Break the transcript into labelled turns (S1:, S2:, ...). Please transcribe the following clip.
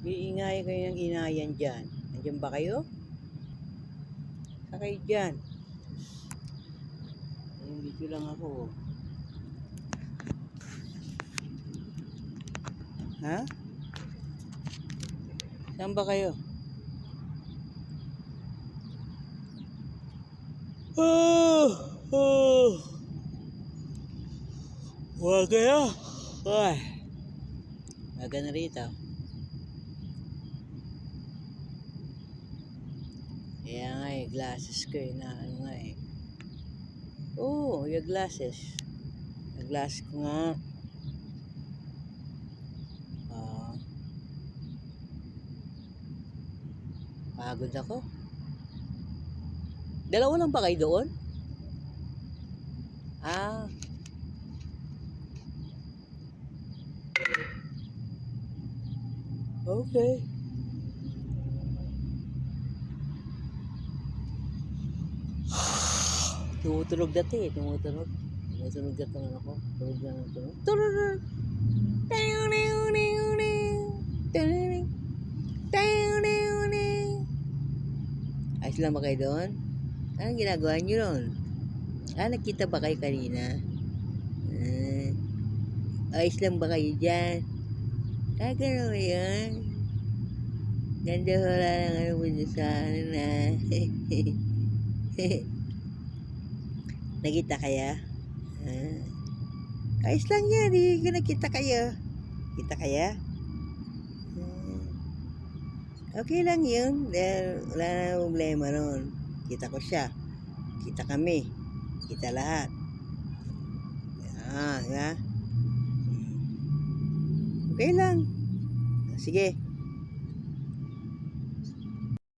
S1: Iingay kayo ng inayan dyan. Nandiyan ba kayo? Saan kayo dyan? Ayun, dito lang ako. Ha? Saan ba kayo? Wag kayo. Ay. Maga na rito. Kaya nga glasses ko na ano nga Oo, yung glasses. Yung glasses ko nga. Pagod ako. Dalawa lang ba kayo doon? Ah. Okay. Tumutunog dati tumutunog. Tumutunog dati naman ako. Tunog na ng tunog. Tunog! Ayos lang ba kayo doon? Anong ginagawa nyo doon? Nakita ba kayo kanina? Ayos lang ba kayo dyan? Gano'n ba yun? Ganda wala lang ano mo dyan sa ano na. Nakita kaya? Ayos lang yan. Hindi ko nakita kayo. Kita kaya? Okay lang yun. Wala na problema nun. Kita ko siya. Kita kami. Kita lahat. Diba? Okay lang. Sige.